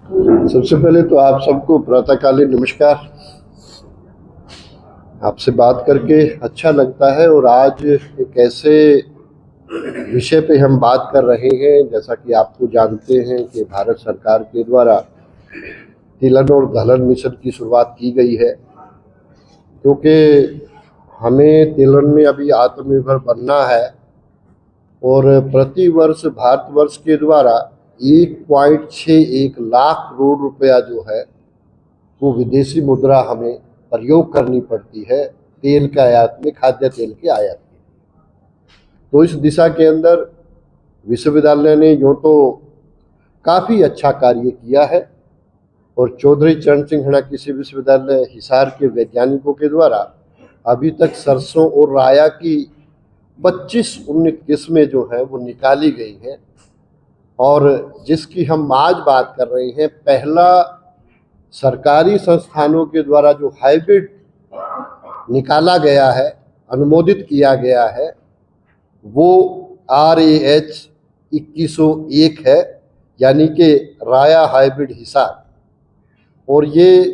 सबसे पहले तो आप सबको प्रातःकालीन नमस्कार। आपसे बात करके अच्छा लगता है और आज एक ऐसे विषय पे हम बात कर रहे हैं, जैसा कि आपको जानते हैं कि भारत सरकार के द्वारा तिलहन और दलहन मिशन की शुरुआत की गई है, क्योंकि हमें तिलहन में अभी आत्मनिर्भर बनना है और प्रति वर्ष भारतवर्ष के द्वारा 1.61 लाख करोड़ रुपया जो है वो विदेशी मुद्रा हमें प्रयोग करनी पड़ती है तेल के आयात में, खाद्य तेल के आयात में। तो इस दिशा के अंदर विश्वविद्यालय ने यूँ तो काफ़ी अच्छा कार्य किया है और चौधरी चरण सिंह हड़ा कृषि विश्वविद्यालय हिसार के वैज्ञानिकों के द्वारा अभी तक सरसों और राया की 25 उन्नत किस्में जो हैं वो निकाली गई हैं और जिसकी हम आज बात कर रहे हैं, पहला सरकारी संस्थानों के द्वारा जो हाइब्रिड निकाला गया है, अनुमोदित किया गया है, वो RAH 2101 है, यानी कि राया हाइब्रिड हिसार। और ये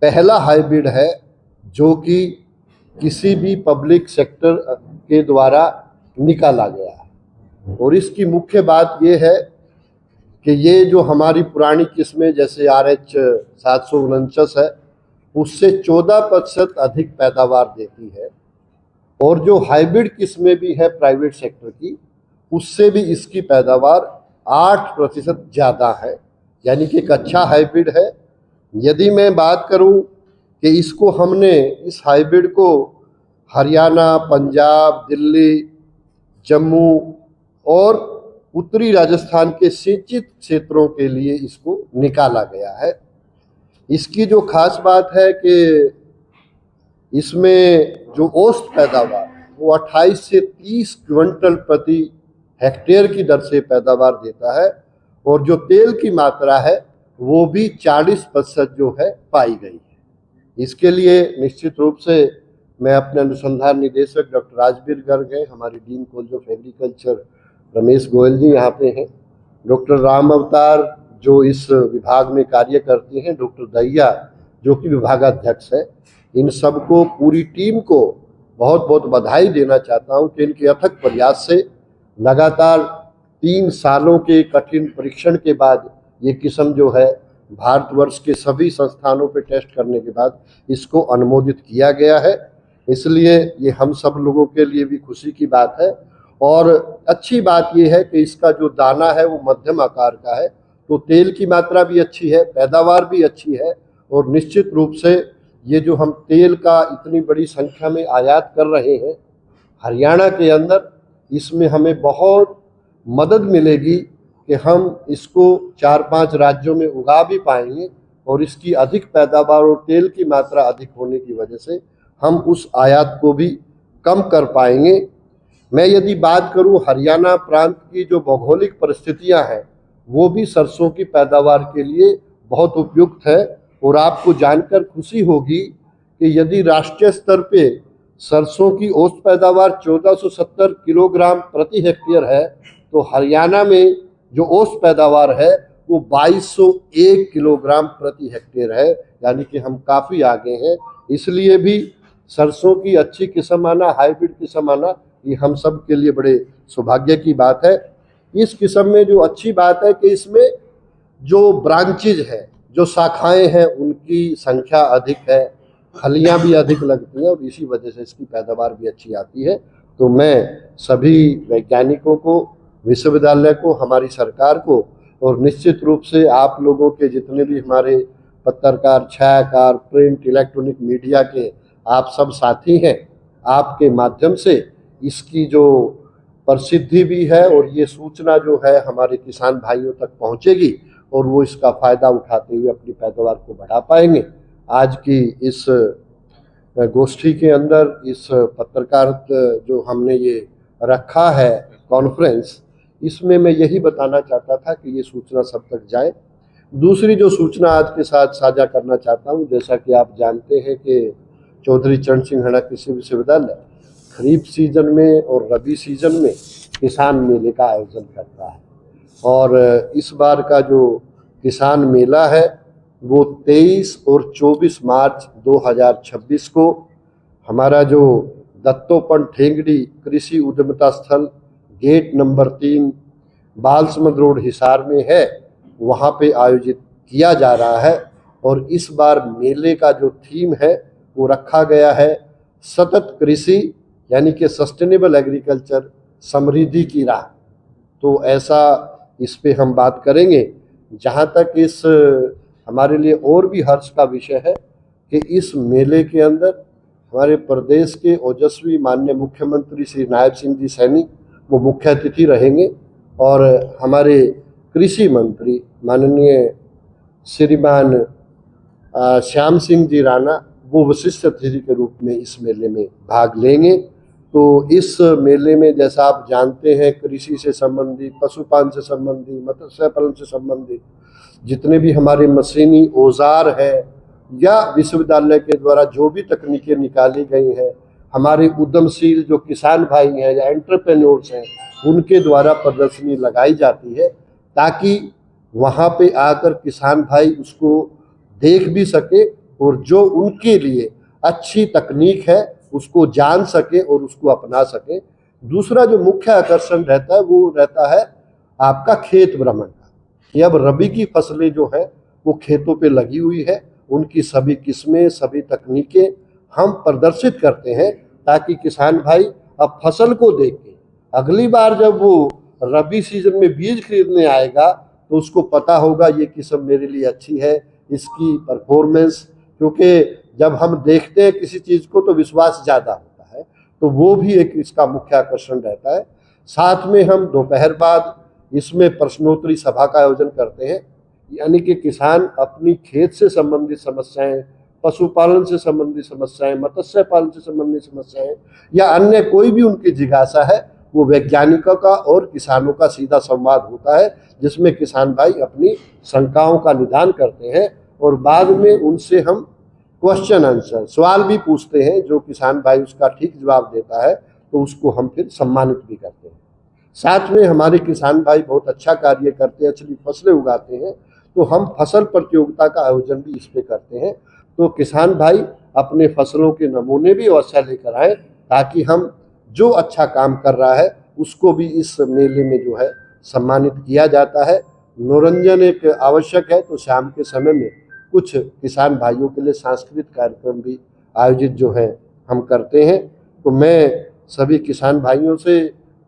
पहला हाइब्रिड है जो कि किसी भी पब्लिक सेक्टर के द्वारा निकाला गया है। और इसकी मुख्य बात ये है कि ये जो हमारी पुरानी किस्में जैसे RH 749 है, उससे 14% अधिक पैदावार देती है और जो हाइब्रिड किस्में भी है प्राइवेट सेक्टर की, उससे भी इसकी पैदावार 8% ज़्यादा है, यानी कि एक अच्छा हाइब्रिड है। यदि मैं बात करूं कि इसको हमने इस हाइब्रिड को हरियाणा, पंजाब, दिल्ली, जम्मू और उत्तरी राजस्थान के सिंचित क्षेत्रों के लिए इसको निकाला गया है। इसकी जो खास बात है कि इसमें जो औसत पैदावार वो 28 से 30 क्विंटल प्रति हेक्टेयर की दर से पैदावार देता है और जो तेल की मात्रा है वो भी 40% जो है पाई गई है। इसके लिए निश्चित रूप से मैं अपने अनुसंधान निदेशक डॉक्टर राजबीर गर्ग हैं, हमारे dean college of agriculture Ramesh Goyal ji यहाँ पे हैं, डॉक्टर राम अवतार जो इस विभाग में कार्य करते हैं, डॉक्टर दहिया जो कि विभागाध्यक्ष है, इन सबको पूरी टीम को बहुत बहुत बधाई देना चाहता हूँ कि इनके अथक प्रयास से लगातार 3 सालों के कठिन परीक्षण के बाद ये किस्म जो है भारतवर्ष के सभी संस्थानों पे टेस्ट करने के बाद इसको अनुमोदित किया गया है। इसलिए ये हम सब लोगों के लिए भी खुशी की बात है और अच्छी बात ये है कि इसका जो दाना है वो मध्यम आकार का है, तो तेल की मात्रा भी अच्छी है, पैदावार भी अच्छी है और निश्चित रूप से ये जो हम तेल का इतनी बड़ी संख्या में आयात कर रहे हैं हरियाणा के अंदर, इसमें हमें बहुत मदद मिलेगी कि हम इसको 4-5 राज्यों में उगा भी पाएंगे और इसकी अधिक पैदावार और तेल की मात्रा अधिक होने की वजह से हम उस आयात को भी कम कर पाएंगे। मैं यदि बात करूं, हरियाणा प्रांत की जो भौगोलिक परिस्थितियां हैं वो भी सरसों की पैदावार के लिए बहुत उपयुक्त है और आपको जानकर खुशी होगी कि यदि राष्ट्रीय स्तर पे सरसों की औसत पैदावार 1470 किलोग्राम प्रति हेक्टेयर है, तो हरियाणा में जो औसत पैदावार है वो 2201 किलोग्राम प्रति हेक्टेयर है, यानी कि हम काफ़ी आगे हैं। इसलिए भी सरसों की अच्छी किस्म आना, हाइब्रिड किस्म आना, ये हम सब के लिए बड़े सौभाग्य की बात है। इस किस्म में जो अच्छी बात है कि इसमें जो ब्रांचेज है, जो शाखाएं हैं, उनकी संख्या अधिक है, फलियां भी अधिक लगती हैं और इसी वजह से इसकी पैदावार भी अच्छी आती है। तो मैं सभी वैज्ञानिकों को, विश्वविद्यालय को, हमारी सरकार को और निश्चित रूप से आप लोगों के जितने भी हमारे पत्रकार, छायाकार, प्रिंट, इलेक्ट्रॉनिक मीडिया के आप सब साथी हैं, आपके माध्यम से इसकी जो प्रसिद्धि भी है और ये सूचना जो है हमारे किसान भाइयों तक पहुंचेगी और वो इसका फ़ायदा उठाते हुए अपनी पैदावार को बढ़ा पाएंगे। आज की इस गोष्ठी के अंदर, इस पत्रकार जो हमने ये रखा है कॉन्फ्रेंस, इसमें मैं यही बताना चाहता था कि ये सूचना सब तक जाए। दूसरी जो सूचना आज के साथ साझा करना चाहता हूँ, जैसा कि आप जानते हैं कि चौधरी चरण सिंह हड़ा कृषि विश्वविद्यालय खरीफ सीजन में और रबी सीजन में किसान मेले का आयोजन करता है और इस बार का जो किसान मेला है वो 23 और 24 मार्च 2026 को हमारा जो दत्तोपंत ठेंगड़ी कृषि उद्यमिता स्थल gate number 3 Balsamand road Hisar में है, वहाँ पे आयोजित किया जा रहा है। और इस बार मेले का जो थीम है वो रखा गया है सतत कृषि यानी कि सस्टेनेबल एग्रीकल्चर, समृद्धि की राह। तो ऐसा इस पे हम बात करेंगे। जहाँ तक इस हमारे लिए और भी हर्ष का विषय है कि इस मेले के अंदर हमारे प्रदेश के ओजस्वी माननीय मुख्यमंत्री श्री नायब सिंह जी सैनी वो मुख्य अतिथि रहेंगे और हमारे कृषि मंत्री माननीय श्रीमान श्याम सिंह जी राणा वो विशिष्ट अतिथि के रूप में इस मेले में भाग लेंगे। तो इस मेले में जैसा आप जानते हैं कृषि से संबंधित, पशुपालन से संबंधित, मत्स्य पालन से संबंधित जितने भी हमारे मशीनी औजार हैं या विश्वविद्यालय के द्वारा जो भी तकनीकें निकाली गई हैं, हमारे उद्यमशील जो किसान भाई हैं या एंटरप्रेन्योर्स हैं उनके द्वारा प्रदर्शनी लगाई जाती है ताकि वहाँ पे आकर किसान भाई उसको देख भी सके और जो उनके लिए अच्छी तकनीक है उसको जान सके और उसको अपना सके। दूसरा जो मुख्य आकर्षण रहता है वो रहता है आपका खेत भ्रमण का, कि अब रबी की फसलें जो है वो खेतों पे लगी हुई है, उनकी सभी किस्में, सभी तकनीकें हम प्रदर्शित करते हैं ताकि किसान भाई अब फसल को देख के अगली बार जब वो रबी सीजन में बीज खरीदने आएगा तो उसको पता होगा ये किस्म मेरे लिए अच्छी है, इसकी परफॉर्मेंस, क्योंकि जब हम देखते हैं किसी चीज़ को तो विश्वास ज़्यादा होता है, तो वो भी एक इसका मुख्य आकर्षण रहता है। साथ में हम दोपहर बाद इसमें प्रश्नोत्तरी सभा का आयोजन करते हैं, यानी कि किसान अपनी खेत से संबंधित समस्याएं, पशुपालन से संबंधित समस्याएं, मत्स्य पालन से संबंधित समस्याएं या अन्य कोई भी उनकी जिज्ञासा है वो वैज्ञानिकों का और किसानों का सीधा संवाद होता है, जिसमें किसान भाई अपनी शंकाओं का निदान करते हैं और बाद में उनसे हम क्वेश्चन आंसर सवाल भी पूछते हैं। जो किसान भाई उसका ठीक जवाब देता है तो उसको हम फिर सम्मानित भी करते हैं। साथ में हमारे किसान भाई बहुत अच्छा कार्य करते हैं, अच्छी फसलें उगाते हैं, तो हम फसल प्रतियोगिता का आयोजन भी इस पे करते हैं। तो किसान भाई अपने फसलों के नमूने भी अवश्य लेकर आए ताकि हम जो अच्छा काम कर रहा है उसको भी इस मेले में जो है सम्मानित किया जाता है। मनोरंजन एक आवश्यक है, तो शाम के समय में कुछ किसान भाइयों के लिए सांस्कृतिक कार्यक्रम भी आयोजित जो है हम करते हैं। तो मैं सभी किसान भाइयों से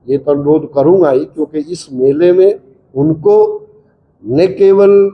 ये तो अनुरोध करूँगा ही, क्योंकि इस मेले में उनको न केवल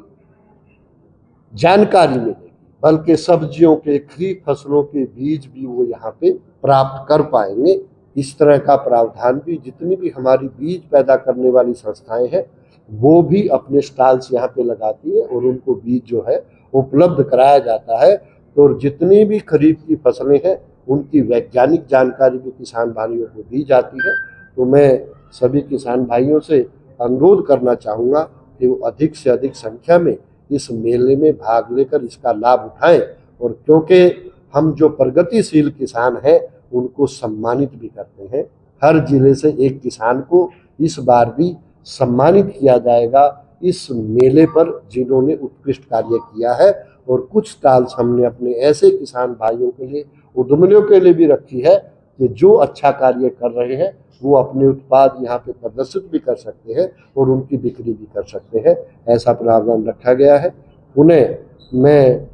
जानकारी मिलेगी बल्कि सब्जियों के, खरीफ फसलों के बीज भी वो यहाँ पे प्राप्त कर पाएंगे। इस तरह का प्रावधान भी जितनी भी हमारी बीज पैदा करने वाली संस्थाएं हैं वो भी अपने स्टॉल्स यहाँ पे लगाती है और उनको बीज जो है उपलब्ध कराया जाता है। तो जितनी भी खरीफ की फसलें हैं उनकी वैज्ञानिक जानकारी भी किसान भाइयों को दी जाती है। तो मैं सभी किसान भाइयों से अनुरोध करना चाहूँगा कि वो अधिक से अधिक संख्या में इस मेले में भाग लेकर इसका लाभ उठाएं, और क्योंकि हम जो प्रगतिशील किसान हैं उनको सम्मानित भी करते हैं। हर जिले से एक किसान को इस बार भी सम्मानित किया जाएगा इस मेले पर जिन्होंने उत्कृष्ट कार्य किया है। और कुछ स्टॉल्स हमने अपने ऐसे किसान भाइयों के लिए, उद्यमियों के लिए भी रखी है कि जो अच्छा कार्य कर रहे हैं वो अपने उत्पाद यहाँ पे प्रदर्शित भी कर सकते हैं और उनकी बिक्री भी कर सकते हैं। ऐसा प्रावधान रखा गया है। उन्हें मैं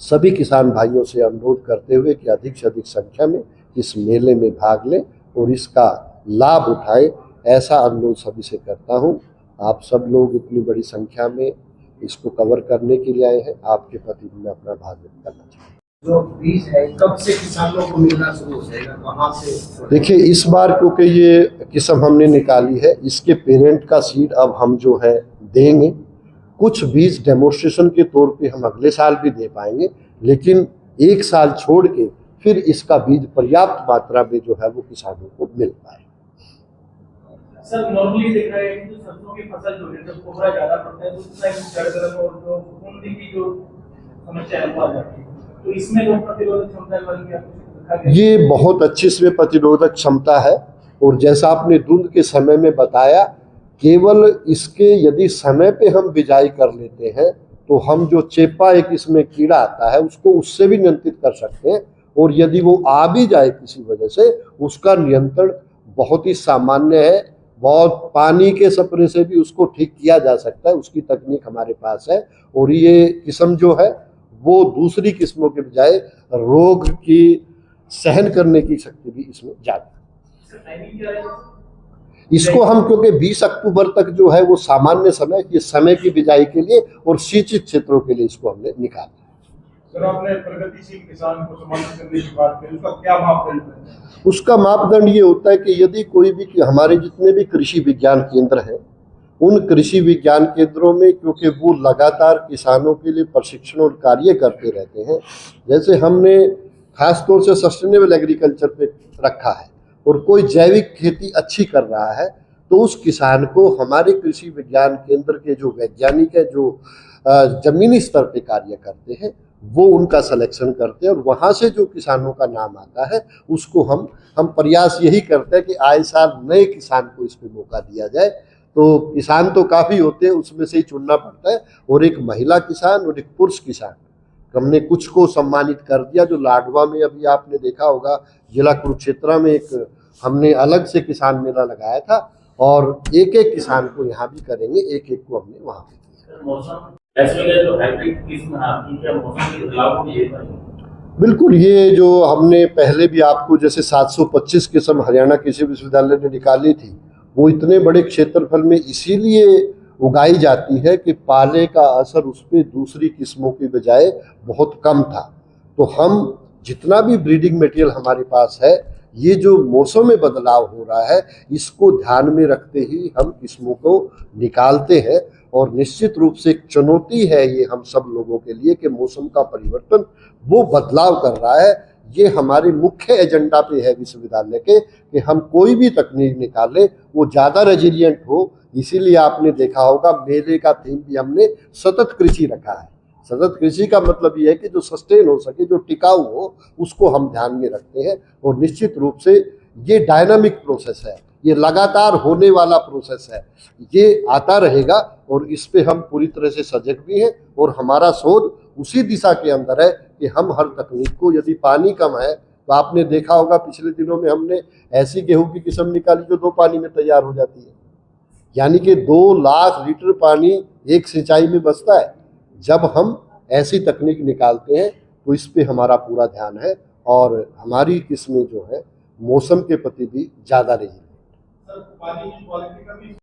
सभी किसान भाइयों से अनुरोध करते हुए कि अधिक से अधिक संख्या में इस मेले में भाग लें और इसका लाभ उठाएं, ऐसा अनुरोध सभी से करता हूं। आप सब लोग इतनी बड़ी संख्या में इसको कवर करने के लिए आए हैं, आपके प्रति मैं अपना आभार व्यक्त करना चाहता हूँ। जो बीज है कब से किसानों को मिलना शुरू हो जाएगा, कहाँ से? देखिए, इस बार क्योंकि ये किस्म हमने निकाली है, इसके पेरेंट का सीड अब हम जो है देंगे। कुछ बीज डेमोन्स्ट्रेशन के तौर पे हम अगले साल भी दे पाएंगे, लेकिन एक साल छोड़ के फिर इसका बीज पर्याप्त मात्रा में जो है वो किसानों को मिल पाए। सर, नॉर्मली देख रहे हैं कि जो सरसों की फसल जो है जब कोहरा ज्यादा पड़ता है तो उसमें जड़ और जो फफूंदी की जो समस्या है वो आ जाती है, तो इसमें जो प्रतिरोधक क्षमता है ये बहुत अच्छी इसमें प्रतिरोधक क्षमता है। और जैसा आपने धुंध के समय में बताया केवल इसके यदि समय पे हम बिजाई कर लेते हैं तो हम जो चेपा एक इसमें कीड़ा आता है उसको उससे भी नियंत्रित कर सकते हैं, और यदि वो आ भी जाए किसी वजह से उसका नियंत्रण बहुत ही सामान्य है। बहुत पानी के स्प्रे से भी उसको ठीक किया जा सकता है, उसकी तकनीक हमारे पास है। और ये किस्म जो है वो दूसरी किस्मों के बजाय रोग की सहन करने की शक्ति भी इसमें ज़्यादा है। सर टाइमिंग क्या रहेगा? इसको हम क्योंकि 20 अक्टूबर तक जो है वो सामान्य समय, ये समय की बिजाई के लिए और सिंचित क्षेत्रों के लिए इसको हमने निकाला। सर आपने प्रगतिशील किसान को सम्मानित करने की बात करी, उसका क्या मापदंड है? उसका मापदंड ये होता है कि यदि कोई भी, हमारे जितने भी कृषि विज्ञान केंद्र हैं उन कृषि विज्ञान केंद्रों में, क्योंकि वो लगातार किसानों के लिए प्रशिक्षण और कार्य करते रहते हैं, जैसे हमने खास तौर से सस्टेनेबल एग्रीकल्चर पे रखा है और कोई जैविक खेती अच्छी कर रहा है तो उस किसान को हमारे कृषि विज्ञान केंद्र के जो वैज्ञानिक है, जो जमीनी स्तर पे कार्य करते हैं, वो उनका सिलेक्शन करते हैं और वहाँ से जो किसानों का नाम आता है उसको हम प्रयास यही करते हैं कि आए साल नए किसान को इस पे मौका दिया जाए। तो किसान तो काफ़ी होते हैं, उसमें से ही चुनना पड़ता है, और एक महिला किसान और एक पुरुष किसान हमने कुछ को सम्मानित कर दिया। जो लाडवा में अभी आपने देखा होगा, जिला कुरुक्षेत्र में एक हमने अलग से किसान मेला लगाया था, और एक एक किसान को यहाँ भी करेंगे, एक एक को हमने वहाँ पे। मौसम ऐसे में जो हाइब्रिड किस्म है आपकी, क्या मौसम के बदलाव को झेल पाएगी? बिल्कुल, ये जो हमने पहले भी आपको जैसे 725 किस्म हरियाणा कृषि विश्वविद्यालय ने निकाली थी, वो इतने बड़े क्षेत्रफल में इसीलिए उगाई जाती है कि पाले का असर उस पर दूसरी किस्मों की बजाय बहुत कम था। तो हम जितना भी ब्रीडिंग मटेरियल हमारे पास है, ये जो मौसम में बदलाव हो रहा है इसको ध्यान में रखते ही हम किस्मों को निकालते हैं। और निश्चित रूप से एक चुनौती है ये हम सब लोगों के लिए कि मौसम का परिवर्तन वो बदलाव कर रहा है। ये हमारे मुख्य एजेंडा पे है विश्वविद्यालय के कि हम कोई भी तकनीक निकालें वो ज़्यादा रेजिलिएंट हो। इसीलिए आपने देखा होगा मेले का थीम भी हमने सतत कृषि रखा है। सतत कृषि का मतलब ये है कि जो सस्टेन हो सके, जो टिकाऊ हो, उसको हम ध्यान में रखते हैं। और निश्चित रूप से ये डायनामिक प्रोसेस है, ये लगातार होने वाला प्रोसेस है, ये आता रहेगा और इस पे हम पूरी तरह से सजग भी हैं। और हमारा शोध उसी दिशा के अंदर है कि हम हर तकनीक को, यदि पानी कम है तो आपने देखा होगा पिछले दिनों में हमने ऐसी गेहूं की किस्म निकाली जो 2 पानी में तैयार हो जाती है, यानी कि 2 लाख लीटर पानी एक सिंचाई में बचता है। जब हम ऐसी तकनीक निकालते हैं तो इस पे हमारा पूरा ध्यान है और हमारी किस्में जो है मौसम के प्रति भी ज़्यादा रही है। सर पानी की क्वालिटी का भी